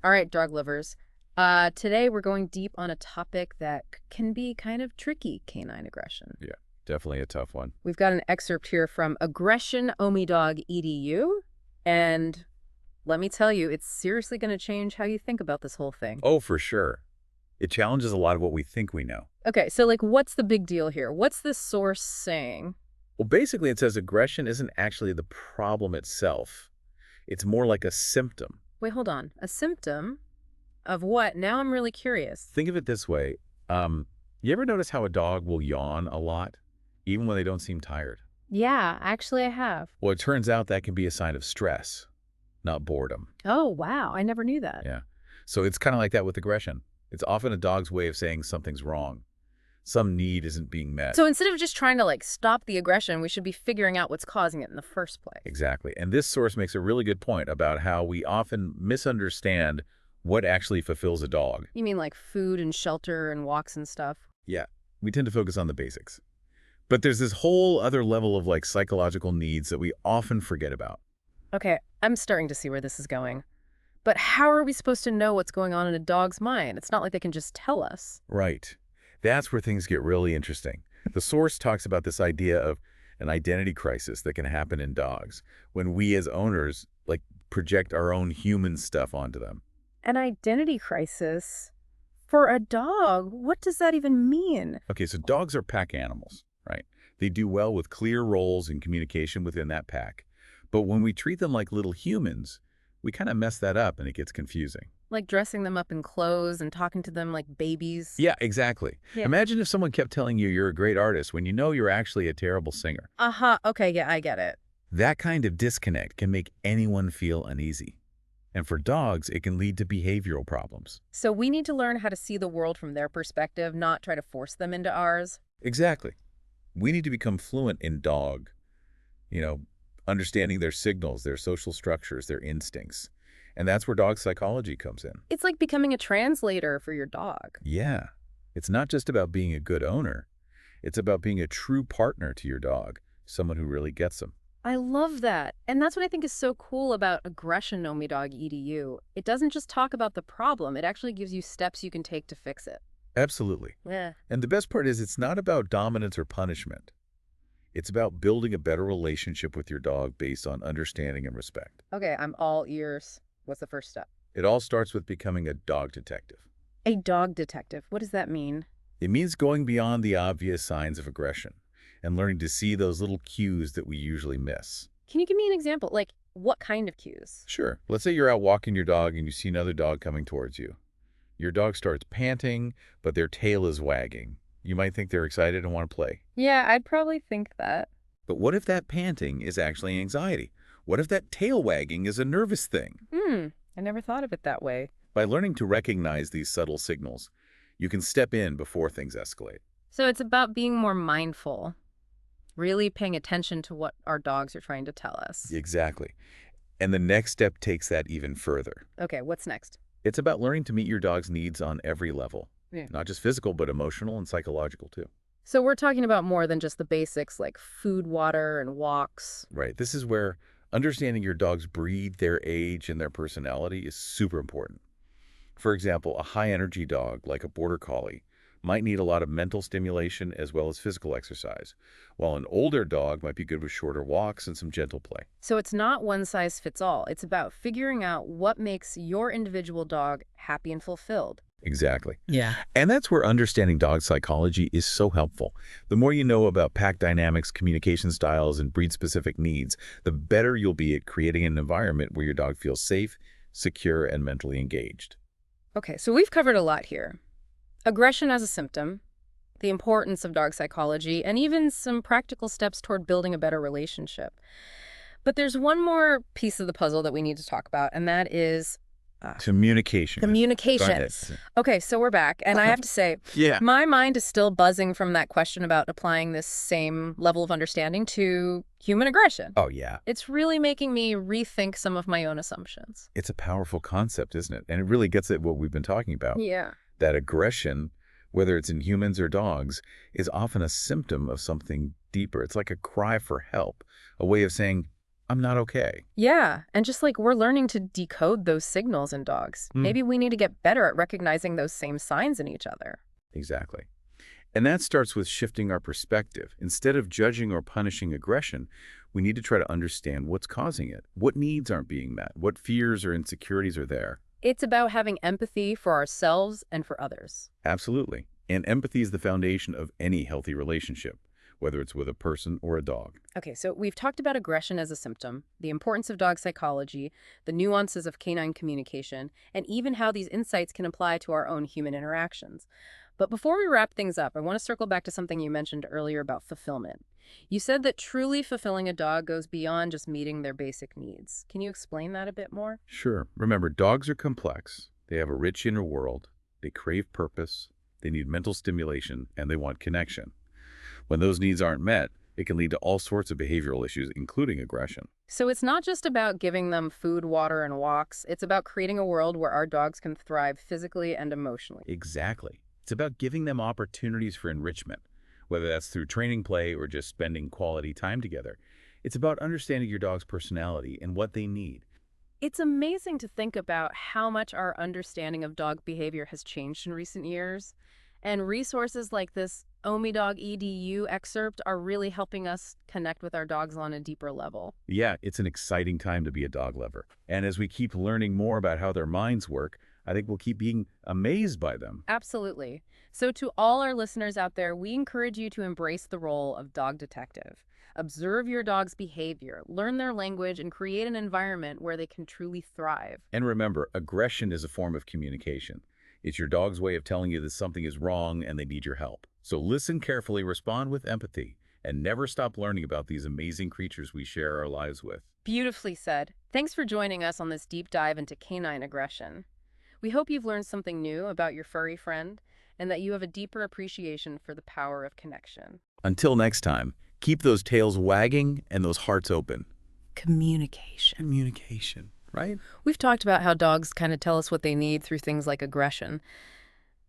All right, dog lovers. Today we're going deep on a topic that can be kind of tricky, canine aggression. Yeah, definitely a tough one. We've got an excerpt here from Aggression Dog EDU, and let me tell you, it's seriously going to change how you think about this whole thing. Oh, for sure. It challenges a lot of what we think we know. Okay, so what's the big deal here? What's this source saying? Well, basically, it says aggression isn't actually the problem itself. It's more like a symptom. Wait, hold on. A symptom of what? Now I'm really curious. Think of it this way. You ever notice how a dog will yawn a lot, even when they don't seem tired? Yeah, actually I have. Well, it turns out that can be a sign of stress, not boredom. Oh, wow. I never knew that. Yeah. So it's kind of like that with aggression. It's often a dog's way of saying something's wrong. Some need isn't being met. So instead of just trying to stop the aggression, we should be figuring out what's causing it in the first place. Exactly. And this source makes a really good point about how we often misunderstand what actually fulfills a dog. You mean like food and shelter and walks and stuff? Yeah, we tend to focus on the basics. But there's this whole other level of psychological needs that we often forget about. Okay, I'm starting to see where this is going. But how are we supposed to know what's going on in a dog's mind? It's not like they can just tell us. Right. That's where things get really interesting. The source talks about this idea of an identity crisis that can happen in dogs when we as owners project our own human stuff onto them. An identity crisis? For a dog, what does that even mean? Okay, so dogs are pack animals, right? They do well with clear roles and communication within that pack. But when we treat them like little humans, we kind of mess that up and it gets confusing. Like dressing them up in clothes and talking to them like babies? Yeah, exactly. Yeah. Imagine if someone kept telling you you're a great artist when you know you're actually a terrible singer. Uh-huh. Okay, yeah, I get it. That kind of disconnect can make anyone feel uneasy. And for dogs, it can lead to behavioral problems. So we need to learn how to see the world from their perspective, not try to force them into ours. Exactly. We need to become fluent in dog, understanding their signals, their social structures, their instincts. And that's where dog psychology comes in. It's like becoming a translator for your dog. Yeah. It's not just about being a good owner. It's about being a true partner to your dog, someone who really gets them. I love that. And that's what I think is so cool about Aggression Dog EDU. It doesn't just talk about the problem, it actually gives you steps you can take to fix it. Absolutely. Yeah. And the best part is it's not about dominance or punishment. It's about building a better relationship with your dog based on understanding and respect. Okay, I'm all ears. What's the first step? It all starts with becoming a dog detective. A dog detective. What does that mean? It means going beyond the obvious signs of aggression and learning to see those little cues that we usually miss. Can you give me an example? Like, what kind of cues? Sure. Let's say you're out walking your dog and you see another dog coming towards you. Your dog starts panting, but their tail is wagging. You might think they're excited and want to play. Yeah, I'd probably think that. But what if that panting is actually anxiety? What if that tail wagging is a nervous thing? I never thought of it that way. By learning to recognize these subtle signals, you can step in before things escalate. So it's about being more mindful, really paying attention to what our dogs are trying to tell us. Exactly. And the next step takes that even further. Okay, what's next? It's about learning to meet your dog's needs on every level. Yeah. Not just physical, but emotional and psychological too. So we're talking about more than just the basics like food, water, and walks. Right. This is where understanding your dog's breed, their age, and their personality is super important. For example, a high-energy dog, like a border collie, might need a lot of mental stimulation as well as physical exercise, while an older dog might be good with shorter walks and some gentle play. So it's not one size fits all. It's about figuring out what makes your individual dog happy and fulfilled. Exactly. Yeah. And that's where understanding dog psychology is so helpful. The more you know about pack dynamics, communication styles, and breed-specific needs, the better you'll be at creating an environment where your dog feels safe, secure, and mentally engaged. Okay, so we've covered a lot here. Aggression as a symptom, the importance of dog psychology, and even some practical steps toward building a better relationship. But there's one more piece of the puzzle that we need to talk about, and that is Communication. communication. Okay, so we're back, and I have to say, Yeah. my mind is still buzzing from that question about applying this same level of understanding to human aggression. Oh, yeah. It's really making me rethink some of my own assumptions. It's a powerful concept, isn't it? And it really gets at what we've been talking about. Yeah. That aggression, whether it's in humans or dogs, is often a symptom of something deeper. It's like a cry for help, a way of saying, I'm not okay. Yeah, and just like we're learning to decode those signals in dogs, Hmm, maybe we need to get better at recognizing those same signs in each other. exactly. And that starts with shifting our perspective. Instead of judging or punishing aggression, we need to try to understand what's causing it. What needs aren't being met? What fears or insecurities are there? It's about having empathy for ourselves and for others. Absolutely. And empathy is the foundation of any healthy relationship, whether it's with a person or a dog. Okay, so we've talked about aggression as a symptom, the importance of dog psychology, the nuances of canine communication, and even how these insights can apply to our own human interactions. But before we wrap things up, I want to circle back to something you mentioned earlier about fulfillment. You said that truly fulfilling a dog goes beyond just meeting their basic needs. Can you explain that a bit more? Sure. Remember, dogs are complex. They have a rich inner world. They crave purpose. They need mental stimulation, and they want connection. When those needs aren't met, it can lead to all sorts of behavioral issues, including aggression. So it's not just about giving them food, water, and walks. It's about creating a world where our dogs can thrive physically and emotionally. Exactly. It's about giving them opportunities for enrichment, whether that's through training play or just spending quality time together. It's about understanding your dog's personality and what they need. It's amazing to think about how much our understanding of dog behavior has changed in recent years. And resources like this Dog EDU excerpt are really helping us connect with our dogs on a deeper level. Yeah, it's an exciting time to be a dog lover. And as we keep learning more about how their minds work, I think we'll keep being amazed by them. Absolutely. So to all our listeners out there, we encourage you to embrace the role of dog detective. Observe your dog's behavior, learn their language, and create an environment where they can truly thrive. And remember, aggression is a form of communication. It's your dog's way of telling you that something is wrong and they need your help. So listen carefully, respond with empathy, and never stop learning about these amazing creatures we share our lives with. Beautifully said. Thanks for joining us on this deep dive into canine aggression. We hope you've learned something new about your furry friend and that you have a deeper appreciation for the power of connection. Until next time, keep those tails wagging and those hearts open. Communication. Communication, right? We've talked about how dogs kind of tell us what they need through things like aggression,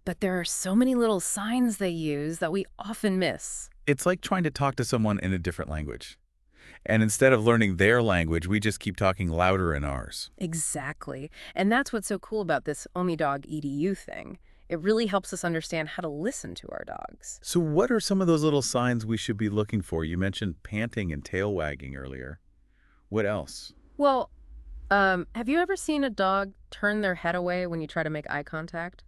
but there are so many little signs they use that we often miss. It's like trying to talk to someone in a different language. And instead of learning their language, we just keep talking louder in ours. Exactly. And that's what's so cool about this Dog EDU thing. It really helps us understand how to listen to our dogs. So what are some of those little signs we should be looking for? You mentioned panting and tail wagging earlier. What else? Well, have you ever seen a dog turn their head away when you try to make eye contact?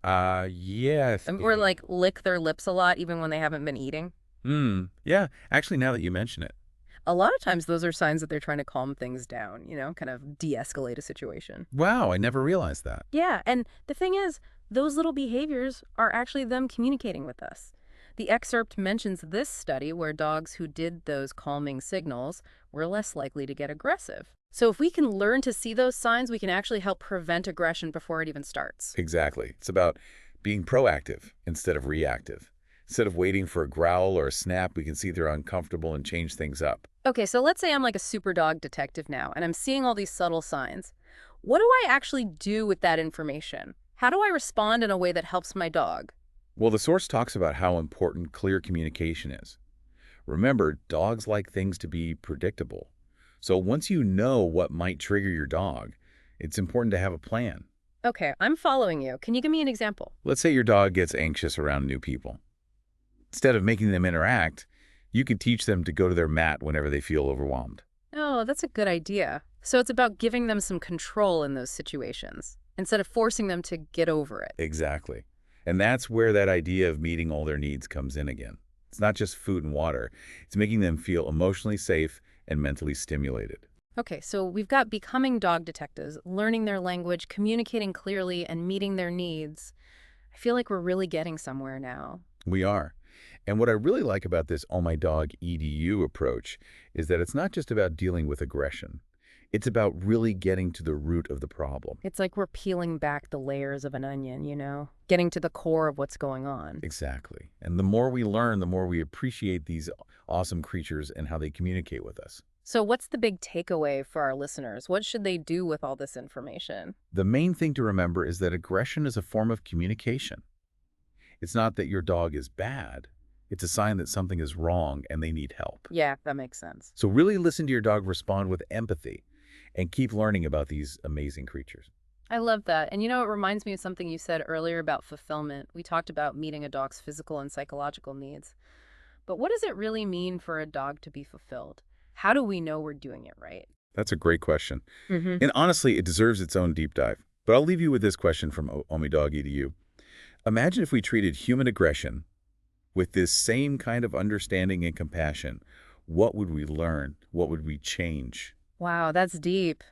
Yeah. Or like lick their lips a lot even when they haven't been eating? Yeah. Actually, now that you mention it. A lot of times those are signs that they're trying to calm things down, kind of de-escalate a situation. Wow, I never realized that. Yeah, and the thing is, those little behaviors are actually them communicating with us. The excerpt mentions this study where dogs who did those calming signals were less likely to get aggressive. So if we can learn to see those signs, we can actually help prevent aggression before it even starts. Exactly. It's about being proactive instead of reactive. Instead of waiting for a growl or a snap, we can see they're uncomfortable and change things up. Okay, so let's say I'm like a super dog detective now, and I'm seeing all these subtle signs. What do I actually do with that information? How do I respond in a way that helps my dog? Well, the source talks about how important clear communication is. Remember, dogs like things to be predictable. So once you know what might trigger your dog, it's important to have a plan. Okay, I'm following you. Can you give me an example? Let's say your dog gets anxious around new people. Instead of making them interact, you could teach them to go to their mat whenever they feel overwhelmed. Oh, that's a good idea. So it's about giving them some control in those situations, instead of forcing them to get over it. Exactly. And that's where that idea of meeting all their needs comes in again. It's not just food and water. It's making them feel emotionally safe and mentally stimulated. Okay, so we've got becoming dog detectives, learning their language, communicating clearly, and meeting their needs. I feel like we're really getting somewhere now. We are. And what I really like about this Oh My Dog EDU approach is that it's not just about dealing with aggression. It's about really getting to the root of the problem. It's like we're peeling back the layers of an onion, getting to the core of what's going on. Exactly. And the more we learn, the more we appreciate these awesome creatures and how they communicate with us. So what's the big takeaway for our listeners? What should they do with all this information? The main thing to remember is that aggression is a form of communication. It's not that your dog is bad. It's a sign that something is wrong and they need help. Yeah, that makes sense. So really listen to your dog respond with empathy and keep learning about these amazing creatures. I love that. And it reminds me of something you said earlier about fulfillment. We talked about meeting a dog's physical and psychological needs. But what does it really mean for a dog to be fulfilled? How do we know we're doing it right? That's a great question. Mm-hmm. And honestly, it deserves its own deep dive. But I'll leave you with this question from Omidoggy to you. Imagine if we treated human aggression with this same kind of understanding and compassion. What would we learn? What would we change? Wow, that's deep.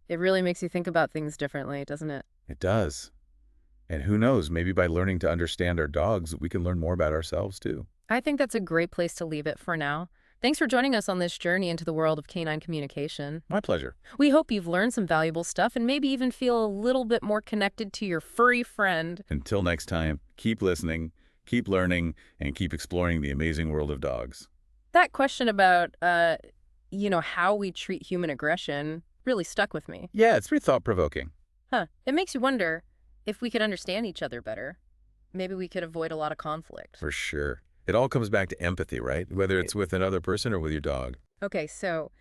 It really makes you think about things differently, doesn't it? It does. And who knows, maybe by learning to understand our dogs, we can learn more about ourselves too. I think that's a great place to leave it for now. Thanks for joining us on this journey into the world of canine communication. My pleasure. We hope you've learned some valuable stuff and maybe even feel a little bit more connected to your furry friend. Until next time, keep listening, keep learning, and keep exploring the amazing world of dogs. That question about, how we treat human aggression really stuck with me. Yeah, it's pretty thought-provoking. It makes you wonder if we could understand each other better. Maybe we could avoid a lot of conflict. For sure. It all comes back to empathy, right? Whether it's with another person or with your dog. Okay, so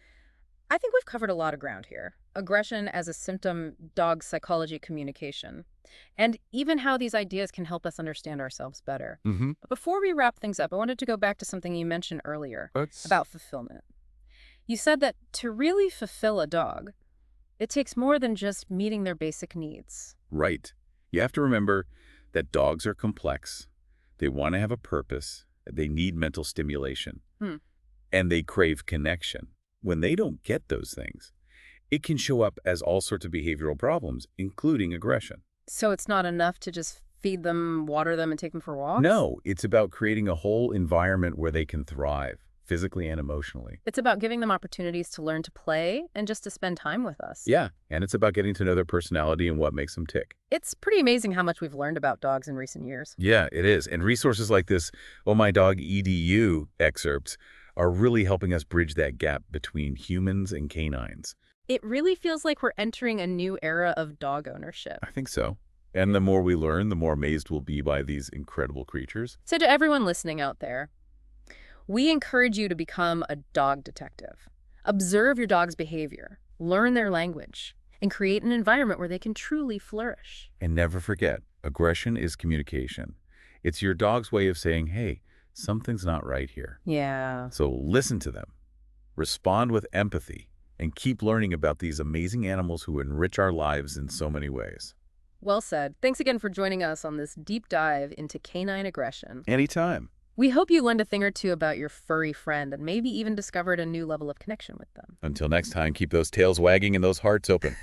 I think we've covered a lot of ground here. Aggression as a symptom, dog psychology communication, and even how these ideas can help us understand ourselves better. Mm-hmm. But before we wrap things up, I wanted to go back to something you mentioned earlier about fulfillment. You said that to really fulfill a dog, it takes more than just meeting their basic needs. Right. You have to remember that dogs are complex. They want to have a purpose. They need mental stimulation. And they crave connection. When they don't get those things, it can show up as all sorts of behavioral problems, including aggression. So it's not enough to just feed them, water them, and take them for walks? No, it's about creating a whole environment where they can thrive, physically and emotionally. It's about giving them opportunities to learn to play and just to spend time with us. Yeah, and it's about getting to know their personality and what makes them tick. It's pretty amazing how much we've learned about dogs in recent years. Yeah, it is. And resources like this Oh My Dog EDU excerpts are really helping us bridge that gap between humans and canines. It really feels like we're entering a new era of dog ownership. I think so. And the more we learn, the more amazed we'll be by these incredible creatures. So to everyone listening out there, we encourage you to become a dog detective. Observe your dog's behavior, learn their language, and create an environment where they can truly flourish. And never forget, aggression is communication. It's your dog's way of saying, hey, something's not right here. Yeah. So listen to them, respond with empathy, and keep learning about these amazing animals who enrich our lives in so many ways. Well said. Thanks again for joining us on this deep dive into canine aggression. Anytime. We hope you learned a thing or two about your furry friend and maybe even discovered a new level of connection with them. Until next time, keep those tails wagging and those hearts open.